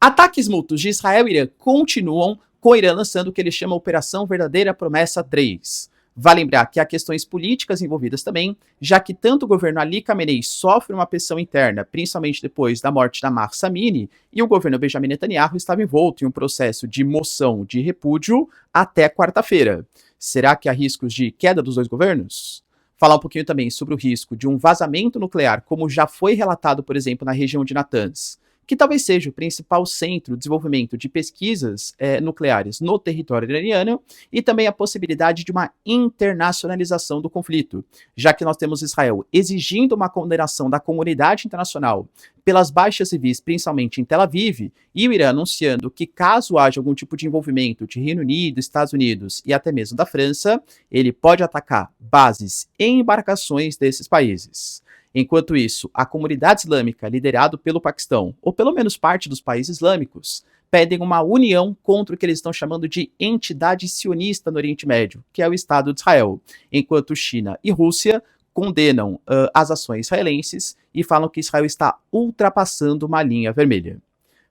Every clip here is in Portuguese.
Ataques mútuos de Israel e Irã continuam, com o Irã lançando o que ele chama Operação Verdadeira Promessa 3. Vale lembrar que há questões políticas envolvidas também, já que tanto o governo Ali Khamenei sofre uma pressão interna, principalmente depois da morte da Mahsa Amini, e o governo Benjamin Netanyahu estava envolto em um processo de moção de repúdio até quarta-feira. Será que há riscos de queda dos dois governos? Falar um pouquinho também sobre o risco de um vazamento nuclear, como já foi relatado, por exemplo, na região de Natanz, que talvez seja o principal centro de desenvolvimento de pesquisas nucleares no território iraniano, e também a possibilidade de uma internacionalização do conflito, já que nós temos Israel exigindo uma condenação da comunidade internacional pelas baixas civis, principalmente em Tel Aviv, e o Irã anunciando que caso haja algum tipo de envolvimento de Reino Unido, Estados Unidos e até mesmo da França, ele pode atacar bases e embarcações desses países. Enquanto isso, a comunidade islâmica, liderada pelo Paquistão, ou pelo menos parte dos países islâmicos, pedem uma união contra o que eles estão chamando de entidade sionista no Oriente Médio, que é o Estado de Israel, enquanto China e Rússia condenam as ações israelenses e falam que Israel está ultrapassando uma linha vermelha.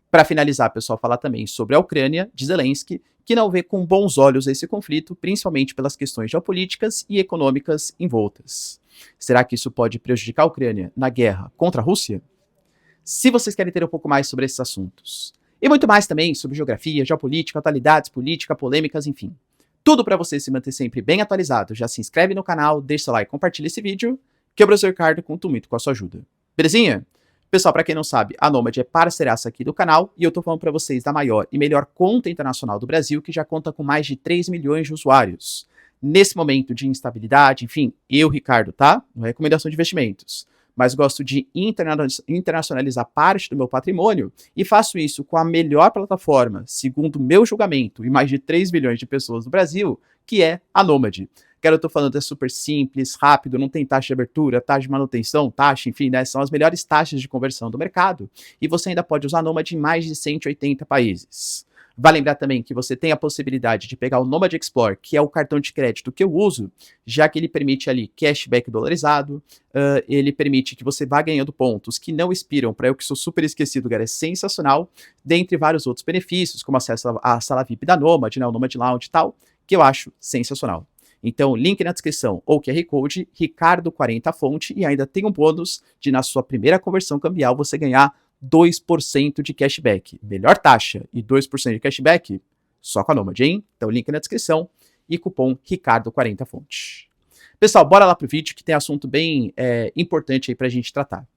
Para finalizar, pessoal, falar também sobre a Ucrânia, de Zelensky, que não vê com bons olhos esse conflito, principalmente pelas questões geopolíticas e econômicas envoltas. Será que isso pode prejudicar a Ucrânia na guerra contra a Rússia? Se vocês querem ter um pouco mais sobre esses assuntos, e muito mais também sobre geografia, geopolítica, atualidades, política, polêmicas, enfim, tudo para você se manter sempre bem atualizado, já se inscreve no canal, deixa seu like, compartilha esse vídeo, que o professor Ricardo conta muito com a sua ajuda. Belezinha? Pessoal, para quem não sabe, a Nomad é parceiraça aqui do canal e eu tô falando para vocês da maior e melhor conta internacional do Brasil, que já conta com mais de 3 milhões de usuários. Nesse momento de instabilidade, enfim, eu, Ricardo, tá? Não é recomendação de investimentos, mas gosto de internacionalizar parte do meu patrimônio e faço isso com a melhor plataforma, segundo o meu julgamento, e mais de 3 bilhões de pessoas no Brasil, que é a Nomad. Que eu tô falando é super simples, rápido, não tem taxa de abertura, taxa de manutenção, taxa, enfim, né? São as melhores taxas de conversão do mercado. E você ainda pode usar a Nomad em mais de 180 países. Vale lembrar também que você tem a possibilidade de pegar o Nomad Explore, que é o cartão de crédito que eu uso, já que ele permite ali cashback dolarizado, ele permite que você vá ganhando pontos que não expiram, para eu que sou super esquecido, cara, é sensacional, dentre vários outros benefícios, como acesso à sala VIP da Nomad, né, o Nomad Lounge e tal, que eu acho sensacional. Então, link na descrição ou QR Code, Ricardo40 fonte, e ainda tem um bônus de, na sua primeira conversão cambial, você ganhar 2% de cashback. Melhor taxa e 2% de cashback, só com a Nomad, hein? Então, link na descrição e cupom Ricardo40 fonte. Pessoal, bora lá pro vídeo que tem assunto bem importante aí pra gente tratar.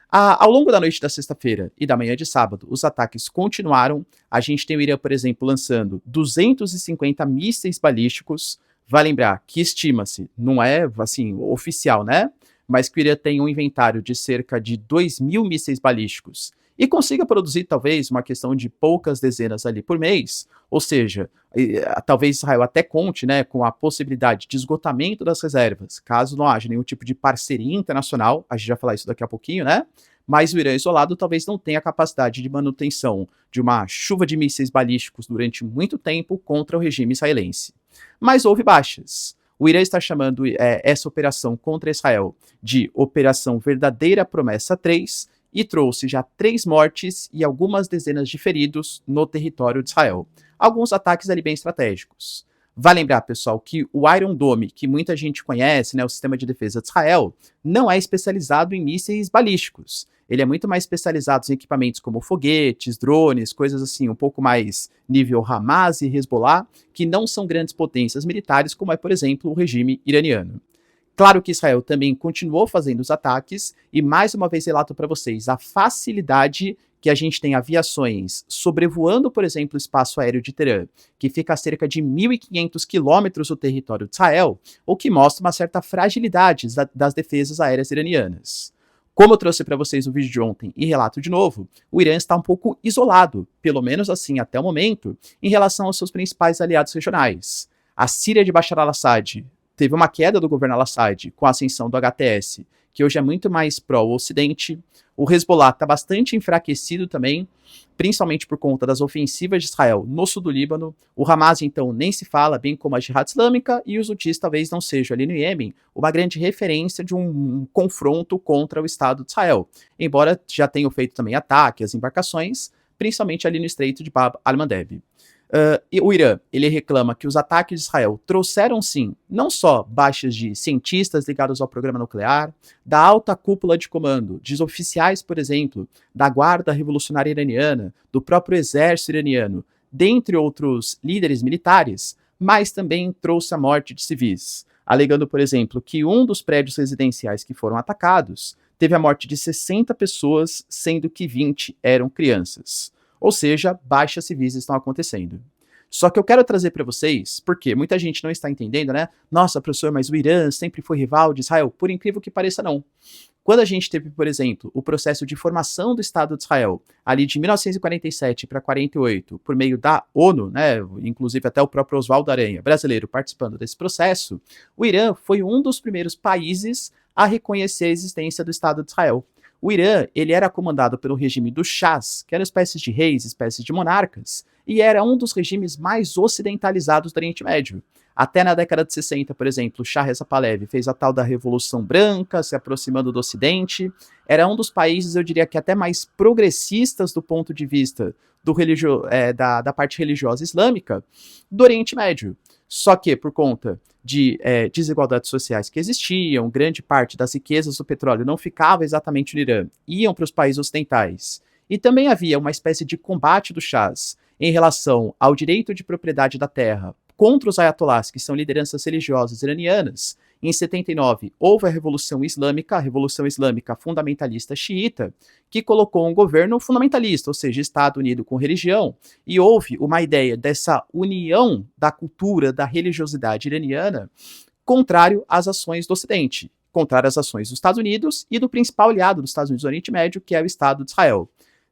Ao longo da noite da sexta-feira e da manhã de sábado, os ataques continuaram. A gente tem o Irã, por exemplo, lançando 250 mísseis balísticos. Vai lembrar que estima-se, não é assim oficial, né? Mas que o Irã tem um inventário de cerca de 2.000 mísseis balísticos e consiga produzir talvez uma questão de poucas dezenas ali por mês, ou seja, talvez Israel até conte, né, com a possibilidade de esgotamento das reservas, caso não haja nenhum tipo de parceria internacional, a gente vai falar isso daqui a pouquinho, né? Mas o Irã isolado talvez não tenha capacidade de manutenção de uma chuva de mísseis balísticos durante muito tempo contra o regime israelense. Mas houve baixas. O Irã está chamando essa operação contra Israel de Operação Verdadeira Promessa 3 e trouxe já 3 mortes e algumas dezenas de feridos no território de Israel. Alguns ataques ali bem estratégicos. Vale lembrar, pessoal, que o Iron Dome, que muita gente conhece, né, o sistema de defesa de Israel, não é especializado em mísseis balísticos. Ele é muito mais especializado em equipamentos como foguetes, drones, coisas assim, um pouco mais nível Hamas e Hezbollah, que não são grandes potências militares, como é, por exemplo, o regime iraniano. Claro que Israel também continuou fazendo os ataques, e mais uma vez relato para vocês a facilidade que a gente tem aviações sobrevoando, por exemplo, o espaço aéreo de Teherã, que fica a cerca de 1.500 quilômetros do território de Israel, o que mostra uma certa fragilidade das defesas aéreas iranianas. Como eu trouxe para vocês no vídeo de ontem e relato de novo, o Irã está um pouco isolado, pelo menos assim até o momento, em relação aos seus principais aliados regionais. A Síria de Bashar al-Assad teve uma queda do governo al-Assad com a ascensão do HTS, que hoje é muito mais pró-Ocidente. O Hezbollah está bastante enfraquecido também, principalmente por conta das ofensivas de Israel no sul do Líbano. O Hamas, então, nem se fala, bem como a Jihad Islâmica, e os Houthis talvez não sejam ali no Iêmen uma grande referência de um confronto contra o Estado de Israel. Embora já tenham feito também ataque às embarcações, principalmente ali no Estreito de Bab al-Mandeb. E o Irã, ele reclama que os ataques de Israel trouxeram, sim, não só baixas de cientistas ligados ao programa nuclear, da alta cúpula de comando, de oficiais, por exemplo, da Guarda Revolucionária Iraniana, do próprio exército iraniano, dentre outros líderes militares, mas também trouxe a morte de civis, alegando, por exemplo, que um dos prédios residenciais que foram atacados teve a morte de 60 pessoas, sendo que 20 eram crianças. Ou seja, baixas civis estão acontecendo. Só que eu quero trazer para vocês, porque muita gente não está entendendo, né? Nossa, professor, mas o Irã sempre foi rival de Israel. Por incrível que pareça, não. Quando a gente teve, por exemplo, o processo de formação do Estado de Israel, ali de 1947 para 48, por meio da ONU, né, inclusive até o próprio Oswaldo Aranha, brasileiro, participando desse processo, o Irã foi um dos primeiros países a reconhecer a existência do Estado de Israel. O Irã, ele era comandado pelo regime dos Shahs, que eram espécies de reis, espécies de monarcas, e era um dos regimes mais ocidentalizados do Oriente Médio. Até na década de 60, por exemplo, Shah Reza Pahlavi fez a tal da Revolução Branca, se aproximando do Ocidente. Era um dos países, eu diria que até mais progressistas do ponto de vista da parte religiosa islâmica do Oriente Médio. Só que, por conta de desigualdades sociais que existiam, grande parte das riquezas do petróleo não ficava exatamente no Irã, iam para os países ocidentais. E também havia uma espécie de combate dos Shahs em relação ao direito de propriedade da terra contra os ayatollahs, que são lideranças religiosas iranianas. Em 79, houve a Revolução Islâmica fundamentalista xiita, que colocou um governo fundamentalista, ou seja, Estado unido com religião, e houve uma ideia dessa união da cultura, da religiosidade iraniana, contrário às ações do Ocidente, contrário às ações dos Estados Unidos e do principal aliado dos Estados Unidos do Oriente Médio, que é o Estado de Israel.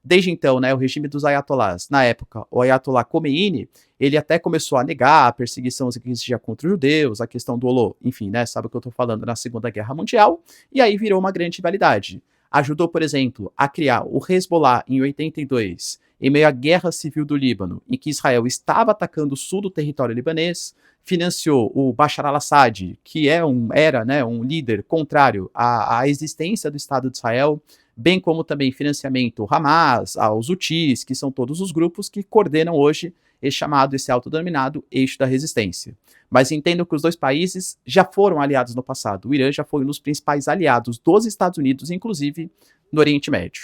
Desde então, né, o regime dos ayatollahs, na época, o ayatollah Khomeini, ele até começou a negar a perseguição que existia contra os judeus, a questão do Holo, enfim, né, sabe o que eu estou falando, na Segunda Guerra Mundial, e aí virou uma grande rivalidade. Ajudou, por exemplo, a criar o Hezbollah em 82, em meio à guerra civil do Líbano, em que Israel estava atacando o sul do território libanês, financiou o Bashar al-Assad, que era né, um líder contrário à existência do Estado de Israel, bem como também financiamento ao Hamas, aos Houthis, que são todos os grupos que coordenam hoje esse autodenominado eixo da resistência. Mas entendam que os dois países já foram aliados no passado. O Irã já foi um dos principais aliados dos Estados Unidos, inclusive no Oriente Médio.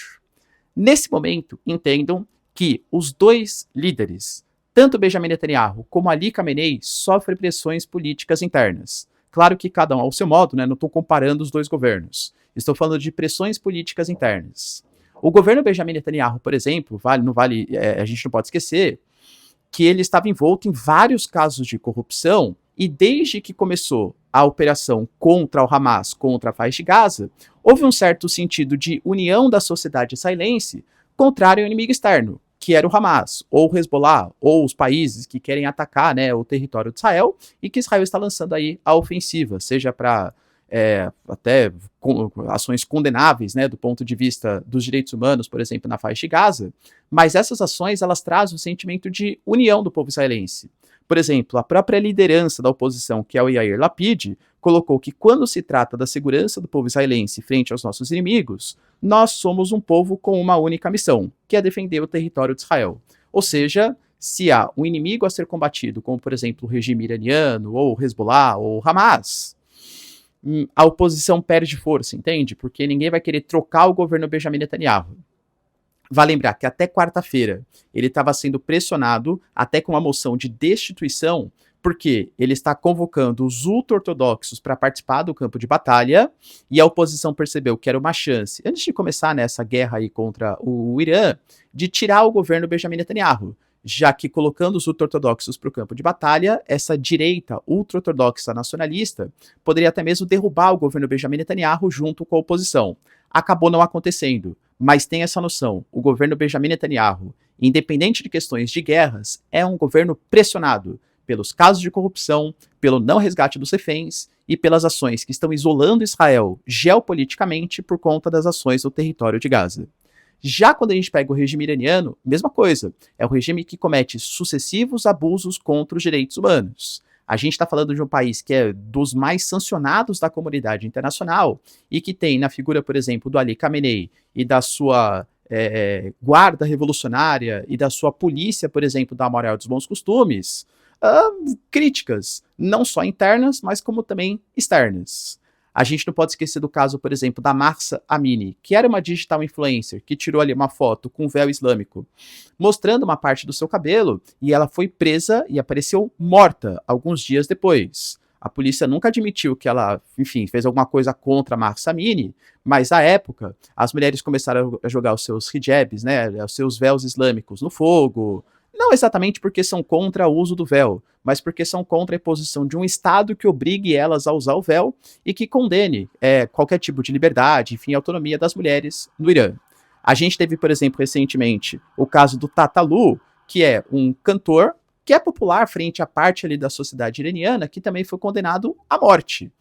Nesse momento, entendam que os dois líderes, tanto Benjamin Netanyahu como Ali Khamenei, sofrem pressões políticas internas. Claro que cada um ao seu modo, né? Não estou comparando os dois governos. Estou falando de pressões políticas internas. O governo Benjamin Netanyahu, por exemplo, a gente não pode esquecer que ele estava envolto em vários casos de corrupção e desde que começou a operação contra o Hamas, contra a faixa de Gaza, houve um certo sentido de união da sociedade israelense contrário ao inimigo externo, que era o Hamas, ou o Hezbollah, ou os países que querem atacar, né, o território de Israel, e que Israel está lançando aí a ofensiva, seja para até ações condenáveis, né, do ponto de vista dos direitos humanos, por exemplo, na faixa de Gaza, mas essas ações, elas trazem um sentimento de união do povo israelense. Por exemplo, a própria liderança da oposição, que é o Yair Lapid, colocou que quando se trata da segurança do povo israelense frente aos nossos inimigos, nós somos um povo com uma única missão, que é defender o território de Israel. Ou seja, se há um inimigo a ser combatido, como por exemplo o regime iraniano, ou o Hezbollah, ou o Hamas, a oposição perde força, entende? Porque ninguém vai querer trocar o governo Benjamin Netanyahu. Vale lembrar que até quarta-feira ele estava sendo pressionado, até com uma moção de destituição, porque ele está convocando os ultra-ortodoxos para participar do campo de batalha, e a oposição percebeu que era uma chance, antes de começar nessa guerra aí contra o Irã, de tirar o governo Benjamin Netanyahu, já que colocando os ultra-ortodoxos para o campo de batalha, essa direita ultra-ortodoxa nacionalista poderia até mesmo derrubar o governo Benjamin Netanyahu junto com a oposição. Acabou não acontecendo, mas tem essa noção, o governo Benjamin Netanyahu, independente de questões de guerras, é um governo pressionado pelos casos de corrupção, pelo não resgate dos reféns e pelas ações que estão isolando Israel geopoliticamente por conta das ações no território de Gaza. Já quando a gente pega o regime iraniano, mesma coisa. É o regime que comete sucessivos abusos contra os direitos humanos. A gente está falando de um país que é dos mais sancionados da comunidade internacional e que tem na figura, por exemplo, do Ali Khamenei e da sua guarda revolucionária e da sua polícia, por exemplo, da moral e dos bons costumes, críticas, não só internas, mas como também externas. A gente não pode esquecer do caso, por exemplo, da Mahsa Amini, que era uma digital influencer, que tirou ali uma foto com um véu islâmico, mostrando uma parte do seu cabelo, e ela foi presa e apareceu morta alguns dias depois. A polícia nunca admitiu que ela, enfim, fez alguma coisa contra a Mahsa Amini, mas à época, as mulheres começaram a jogar os seus hijabs, né, os seus véus islâmicos no fogo, não exatamente porque são contra o uso do véu, mas porque são contra a imposição de um Estado que obrigue elas a usar o véu e que condene qualquer tipo de liberdade, enfim, autonomia das mulheres no Irã. A gente teve, por exemplo, recentemente, o caso do Tatalu, que é um cantor que é popular frente à parte ali da sociedade iraniana, que também foi condenado à morte.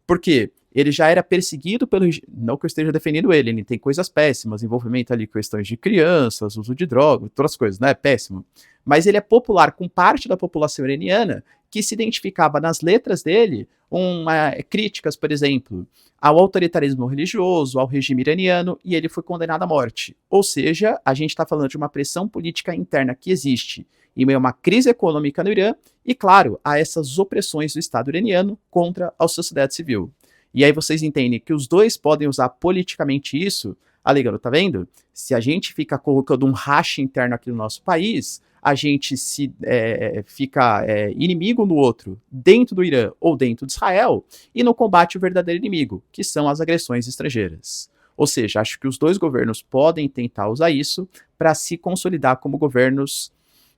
Por quê? Ele já era perseguido pelo... Não que eu esteja defendendo ele tem coisas péssimas, envolvimento ali, questões de crianças, uso de drogas, todas as coisas, né? Péssimo. Mas ele é popular com parte da população iraniana que se identificava nas letras dele críticas, por exemplo, ao autoritarismo religioso, ao regime iraniano, e ele foi condenado à morte. Ou seja, a gente está falando de uma pressão política interna que existe em meio a uma crise econômica no Irã e, claro, a essas opressões do Estado iraniano contra a sociedade civil. E aí vocês entendem que os dois podem usar politicamente isso, alegando, tá vendo? Se a gente fica colocando um racha interno aqui no nosso país, a gente fica inimigo no outro, dentro do Irã ou dentro de Israel, e não combate o verdadeiro inimigo, que são as agressões estrangeiras. Ou seja, acho que os dois governos podem tentar usar isso para se consolidar como governos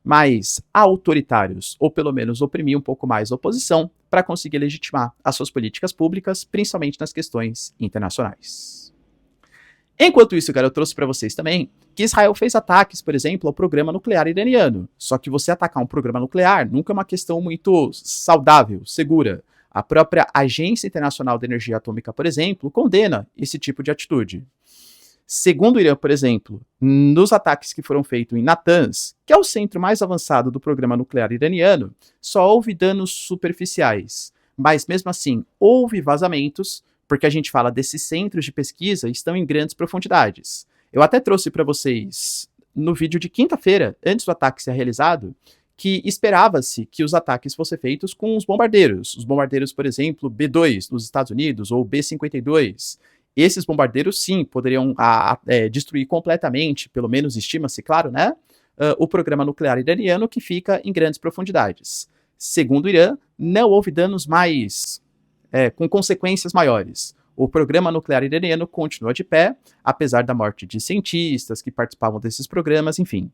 mais autoritários, ou pelo menos oprimir um pouco mais a oposição, para conseguir legitimar as suas políticas públicas, principalmente nas questões internacionais. Enquanto isso, cara, eu trouxe para vocês também que Israel fez ataques, por exemplo, ao programa nuclear iraniano. Só que você atacar um programa nuclear nunca é uma questão muito saudável, segura. A própria Agência Internacional de Energia Atômica, por exemplo, condena esse tipo de atitude. Segundo o Irã, por exemplo, nos ataques que foram feitos em Natanz, que é o centro mais avançado do programa nuclear iraniano, só houve danos superficiais. Mas mesmo assim, houve vazamentos, porque a gente fala desses centros de pesquisa estão em grandes profundidades. Eu até trouxe para vocês no vídeo de quinta-feira, antes do ataque ser realizado, que esperava-se que os ataques fossem feitos com os bombardeiros, por exemplo, B-2 nos Estados Unidos ou B-52. Esses bombardeiros, sim, poderiam destruir completamente, pelo menos estima-se, claro, né, o programa nuclear iraniano, que fica em grandes profundidades. Segundo o Irã, não houve danos com consequências maiores. O programa nuclear iraniano continua de pé, apesar da morte de cientistas que participavam desses programas, enfim.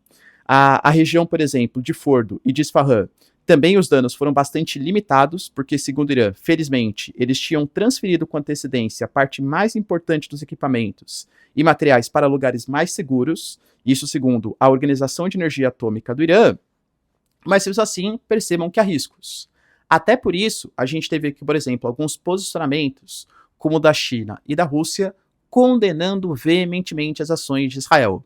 A região, por exemplo, de Fordo e de Isfahan, também os danos foram bastante limitados, porque, segundo o Irã, felizmente, eles tinham transferido com antecedência a parte mais importante dos equipamentos e materiais para lugares mais seguros, isso segundo a Organização de Energia Atômica do Irã, mas, mesmo assim, percebam que há riscos. Até por isso, a gente teve aqui, por exemplo, alguns posicionamentos, como o da China e da Rússia, condenando veementemente as ações de Israel.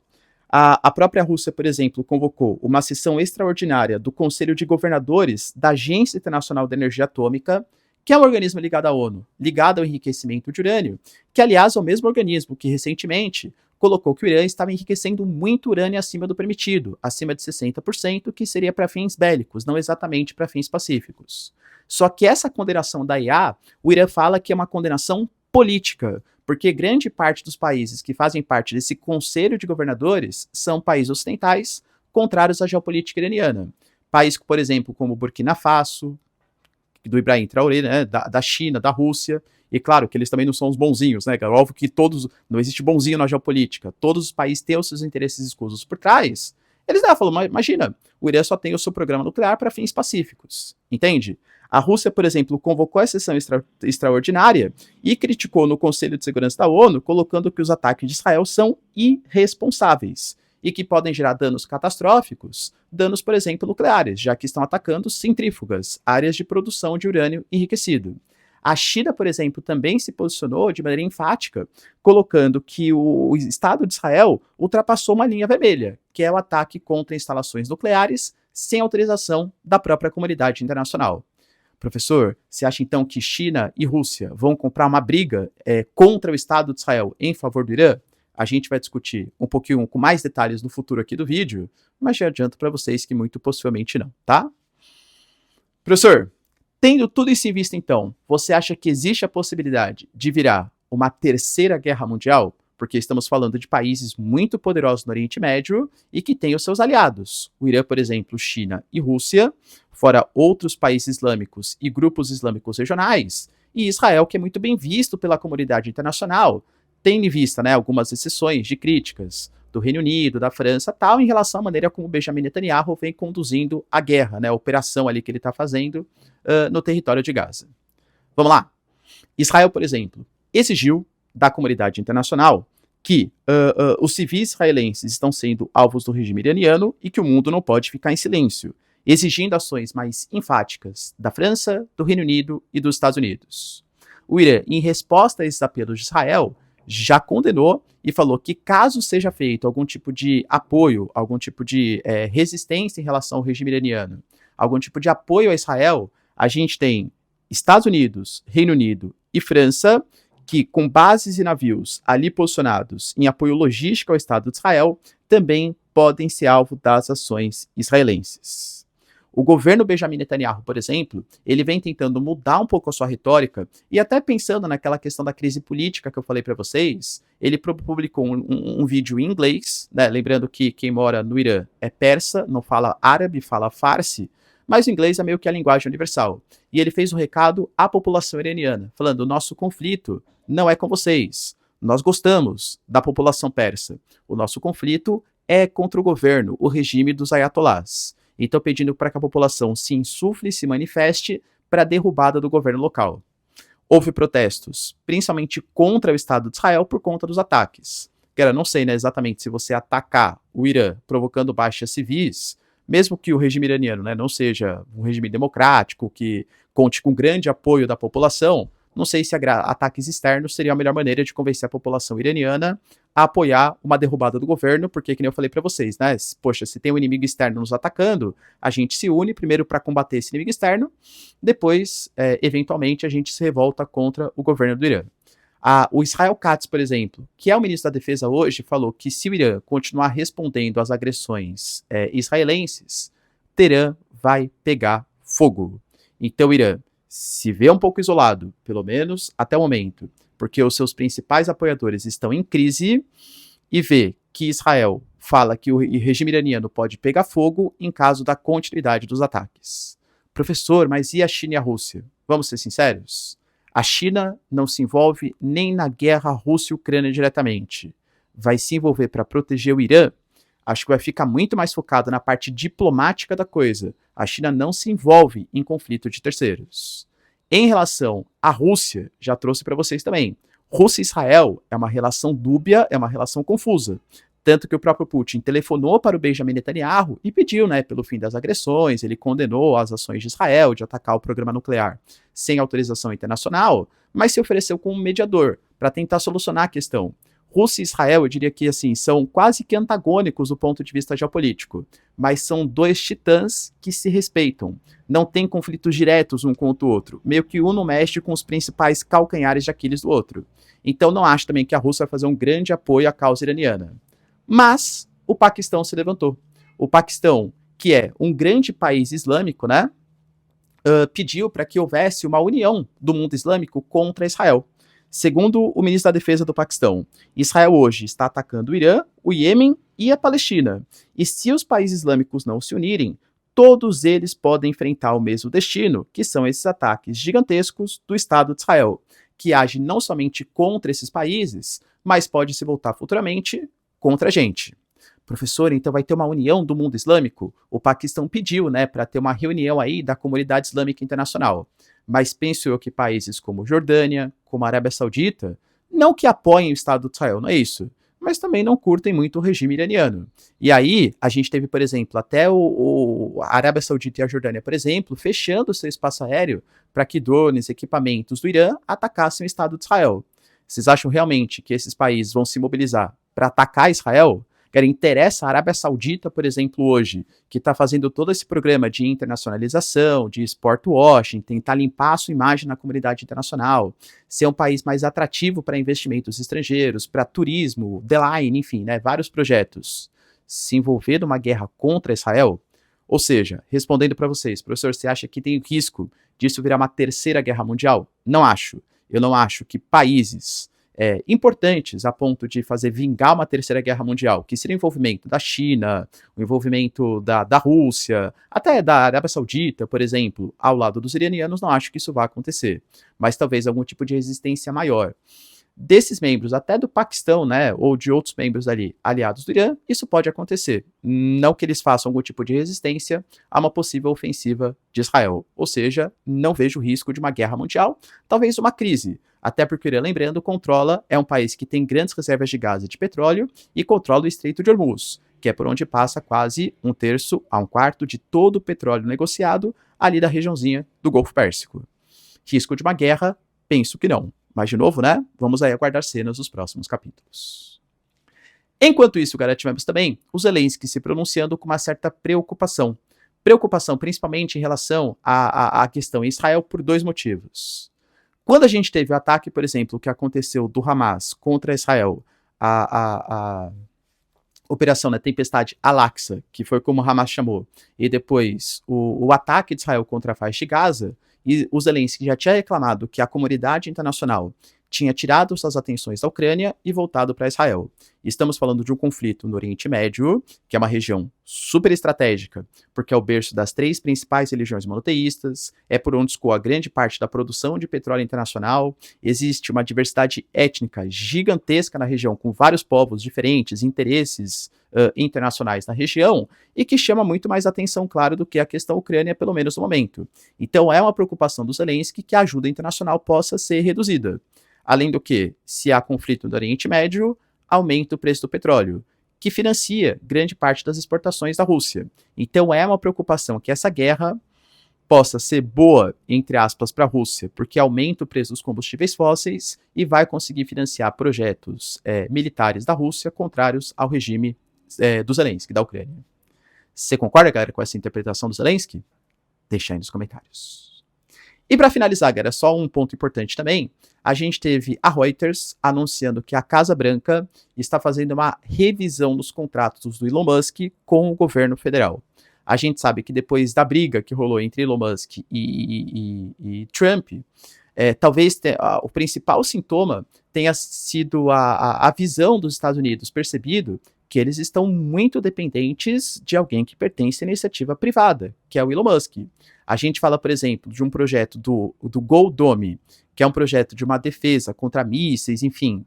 A própria Rússia, por exemplo, convocou uma sessão extraordinária do Conselho de Governadores da Agência Internacional de Energia Atômica, que é um organismo ligado à ONU, ligado ao enriquecimento de urânio, que, aliás, é o mesmo organismo que, recentemente, colocou que o Irã estava enriquecendo muito urânio acima do permitido, acima de 60%, que seria para fins bélicos, não exatamente para fins pacíficos. Só que essa condenação da IA, o Irã fala que é uma condenação política, porque grande parte dos países que fazem parte desse conselho de governadores são países ocidentais contrários à geopolítica iraniana. Países, por exemplo, como Burkina Faso, do Ibrahim Traoré, né, da China, da Rússia, e claro que eles também não são os bonzinhos, né, óbvio que não existe bonzinho na geopolítica, todos os países têm os seus interesses escusos por trás. Eles falam, imagina, o Irã só tem o seu programa nuclear para fins pacíficos, entende? A Rússia, por exemplo, convocou a sessão extraordinária e criticou no Conselho de Segurança da ONU, colocando que os ataques de Israel são irresponsáveis e que podem gerar danos catastróficos, danos, por exemplo, nucleares, já que estão atacando centrífugas, áreas de produção de urânio enriquecido. A China, por exemplo, também se posicionou de maneira enfática, colocando que o Estado de Israel ultrapassou uma linha vermelha, que é o ataque contra instalações nucleares sem autorização da própria comunidade internacional. Professor, você acha então que China e Rússia vão comprar uma briga contra o Estado de Israel em favor do Irã? A gente vai discutir um pouquinho com mais detalhes no futuro aqui do vídeo, mas já adianto para vocês que muito possivelmente não, tá? Professor, tendo tudo isso em vista então, você acha que existe a possibilidade de virar uma terceira guerra mundial? Porque estamos falando de países muito poderosos no Oriente Médio e que têm os seus aliados. O Irã, por exemplo, China e Rússia, fora outros países islâmicos e grupos islâmicos regionais, e Israel, que é muito bem visto pela comunidade internacional, tendo em vista, né, algumas exceções de críticas do Reino Unido, da França, tal, em relação à maneira como Benjamin Netanyahu vem conduzindo a guerra, né, a operação ali que ele está fazendo no território de Gaza. Vamos lá. Israel, por exemplo, exigiu da comunidade internacional que os civis israelenses estão sendo alvos do regime iraniano e que o mundo não pode ficar em silêncio, exigindo ações mais enfáticas da França, do Reino Unido e dos Estados Unidos. O Irã, em resposta a esses apelos de Israel, já condenou e falou que caso seja feito algum tipo de apoio, algum tipo de resistência em relação ao regime iraniano, algum tipo de apoio a Israel, a gente tem Estados Unidos, Reino Unido e França, que com bases e navios ali posicionados em apoio logístico ao Estado de Israel, também podem ser alvo das ações israelenses. O governo Benjamin Netanyahu, por exemplo, ele vem tentando mudar um pouco a sua retórica e até pensando naquela questão da crise política que eu falei para vocês, ele publicou um vídeo em inglês, né, lembrando que quem mora no Irã é persa, não fala árabe, fala farsi, mas o inglês é meio que a linguagem universal. E ele fez um recado à população iraniana, falando: o nosso conflito não é com vocês, nós gostamos da população persa, o nosso conflito é contra o governo, o regime dos ayatolás. Então pedindo para que a população se insufle e se manifeste para a derrubada do governo local. Houve protestos, principalmente contra o Estado de Israel por conta dos ataques. Cara, não sei, né, exatamente se você atacar o Irã provocando baixas civis, mesmo que o regime iraniano, né, não seja um regime democrático, que conte com grande apoio da população, não sei se ataques externos seria a melhor maneira de convencer a população iraniana a apoiar uma derrubada do governo, porque, que nem eu falei para vocês, né, poxa, se tem um inimigo externo nos atacando, a gente se une primeiro para combater esse inimigo externo, depois, eventualmente, a gente se revolta contra o governo do Irã. O Israel Katz, por exemplo, que é o ministro da Defesa hoje, falou que se o Irã continuar respondendo às agressões israelenses, Teherã vai pegar fogo. Então, o Irã se vê um pouco isolado, pelo menos até o momento, porque os seus principais apoiadores estão em crise, e vê que Israel fala que o regime iraniano pode pegar fogo em caso da continuidade dos ataques. Professor, mas e a China e a Rússia? Vamos ser sinceros? A China não se envolve nem na guerra Rússia-Ucrânia diretamente. Vai se envolver para proteger o Irã? Acho que vai ficar muito mais focado na parte diplomática da coisa. A China não se envolve em conflito de terceiros. Em relação à Rússia, já trouxe para vocês também. Rússia e Israel é uma relação dúbia, é uma relação confusa. Tanto que o próprio Putin telefonou para o Benjamin Netanyahu e pediu, né, pelo fim das agressões, ele condenou as ações de Israel de atacar o programa nuclear sem autorização internacional, mas se ofereceu como mediador para tentar solucionar a questão. Rússia e Israel, eu diria que assim, são quase que antagônicos do ponto de vista geopolítico, mas são dois titãs que se respeitam. Não tem conflitos diretos um contra o outro, meio que um não mexe com os principais calcanhares de Aquiles do outro. Então não acho também que a Rússia vai fazer um grande apoio à causa iraniana. Mas o Paquistão se levantou. O Paquistão, que é um grande país islâmico, né, pediu para que houvesse uma união do mundo islâmico contra Israel. Segundo o ministro da Defesa do Paquistão, Israel hoje está atacando o Irã, o Iêmen e a Palestina. E se os países islâmicos não se unirem, todos eles podem enfrentar o mesmo destino, que são esses ataques gigantescos do Estado de Israel, que age não somente contra esses países, mas pode se voltar futuramente contra a gente. Professor, então vai ter uma união do mundo islâmico? O Paquistão pediu, né, para ter uma reunião aí da comunidade islâmica internacional. Mas penso eu que países como Jordânia, como a Arábia Saudita, não que apoiem o Estado de Israel, não é isso, mas também não curtem muito o regime iraniano. E aí, a gente teve, por exemplo, até a Arábia Saudita e a Jordânia, por exemplo, fechando o seu espaço aéreo para que drones, equipamentos do Irã atacassem o Estado de Israel. Vocês acham realmente que esses países vão se mobilizar para atacar Israel? Cara, interessa a Arábia Saudita, por exemplo, hoje, que está fazendo todo esse programa de internacionalização, de sport washing, tentar limpar a sua imagem na comunidade internacional, ser um país mais atrativo para investimentos estrangeiros, para turismo, The Line, enfim, né, vários projetos, se envolver numa guerra contra Israel? Ou seja, respondendo para vocês, professor, você acha que tem o risco disso virar uma terceira guerra mundial? Não acho. Eu não acho que países importantes a ponto de fazer vingar uma terceira guerra mundial, que seria o envolvimento da China, o envolvimento da Rússia, até da Arábia Saudita, por exemplo, ao lado dos iranianos, não acho que isso vá acontecer. Mas talvez algum tipo de resistência maior. Desses membros, até do Paquistão, né, ou de outros membros ali, aliados do Irã, isso pode acontecer. Não que eles façam algum tipo de resistência a uma possível ofensiva de Israel. Ou seja, não vejo risco de uma guerra mundial, talvez uma crise. Até porque o Irã, lembrando, é um país que tem grandes reservas de gás e de petróleo e controla o Estreito de Hormuz, que é por onde passa quase 1/3 a 1/4 de todo o petróleo negociado ali da regiãozinha do Golfo Pérsico. Risco de uma guerra? Penso que não. Mas, de novo, né? Vamos aí aguardar cenas dos próximos capítulos. Enquanto isso, galera, tivemos também o Zelensky se pronunciando com uma certa preocupação. Preocupação principalmente em relação à questão em Israel por dois motivos. Quando a gente teve o ataque, por exemplo, que aconteceu do Hamas contra Israel, a operação na Tempestade Al-Aqsa, que foi como o Hamas chamou, e depois o ataque de Israel contra a faixa de Gaza, e o Zelensky já tinha reclamado que a comunidade internacional tinha tirado suas atenções da Ucrânia e voltado para Israel. Estamos falando de um conflito no Oriente Médio, que é uma região super estratégica, porque é o berço das 3 principais religiões monoteístas, é por onde escoa grande parte da produção de petróleo internacional, existe uma diversidade étnica gigantesca na região, com vários povos diferentes, interesses internacionais na região, e que chama muito mais atenção, claro, do que a questão Ucrânia, pelo menos no momento. Então é uma preocupação do Zelensky que a ajuda internacional possa ser reduzida. Além do que, se há conflito no Oriente Médio, aumenta o preço do petróleo, que financia grande parte das exportações da Rússia. Então é uma preocupação que essa guerra possa ser boa, entre aspas, para a Rússia, porque aumenta o preço dos combustíveis fósseis e vai conseguir financiar projetos militares da Rússia contrários ao regime do Zelensky, da Ucrânia. Você concorda, galera, com essa interpretação do Zelensky? Deixa aí nos comentários. E para finalizar, galera, só um ponto importante também, a gente teve a Reuters anunciando que a Casa Branca está fazendo uma revisão dos contratos do Elon Musk com o governo federal. A gente sabe que depois da briga que rolou entre Elon Musk e Trump, talvez o principal sintoma tenha sido a visão dos Estados Unidos percebido que eles estão muito dependentes de alguém que pertence à iniciativa privada, que é o Elon Musk. A gente fala, por exemplo, de um projeto do Gold Dome, que é um projeto de uma defesa contra mísseis, enfim,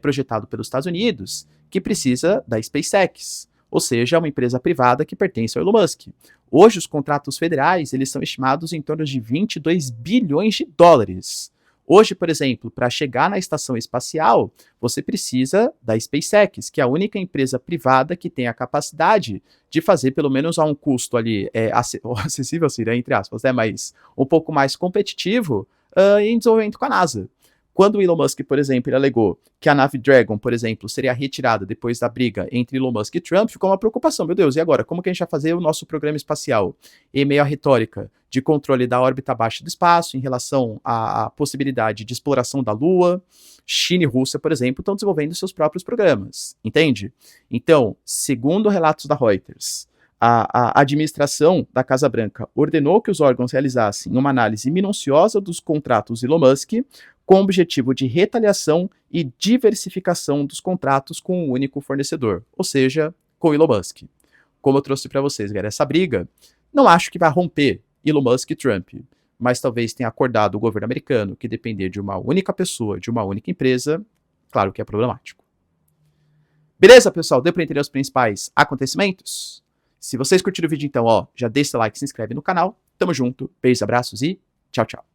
projetado pelos Estados Unidos, que precisa da SpaceX, ou seja, uma empresa privada que pertence ao Elon Musk. Hoje, os contratos federais eles são estimados em torno de 22 bilhões de dólares. Hoje, por exemplo, para chegar na estação espacial, você precisa da SpaceX, que é a única empresa privada que tem a capacidade de fazer, pelo menos a um custo ali acessível, seria entre aspas, né, mas um pouco mais competitivo em desenvolvimento com a NASA. Quando o Elon Musk, por exemplo, ele alegou que a nave Dragon, por exemplo, seria retirada depois da briga entre Elon Musk e Trump, ficou uma preocupação. Meu Deus, e agora? Como que a gente vai fazer o nosso programa espacial? Em meio à retórica de controle da órbita baixa do espaço, em relação à possibilidade de exploração da Lua, China e Rússia, por exemplo, estão desenvolvendo seus próprios programas, entende? Então, segundo relatos da Reuters, a administração da Casa Branca ordenou que os órgãos realizassem uma análise minuciosa dos contratos Elon Musk, com o objetivo de retaliação e diversificação dos contratos com um único fornecedor, ou seja, com Elon Musk. Como eu trouxe para vocês, galera, essa briga, não acho que vai romper Elon Musk e Trump, mas talvez tenha acordado o governo americano que depender de uma única pessoa, de uma única empresa, claro que é problemático. Beleza, pessoal? Deu para entender os principais acontecimentos? Se vocês curtiram o vídeo, então, já deixa o like, se inscreve no canal. Tamo junto, beijos, abraços e tchau, tchau.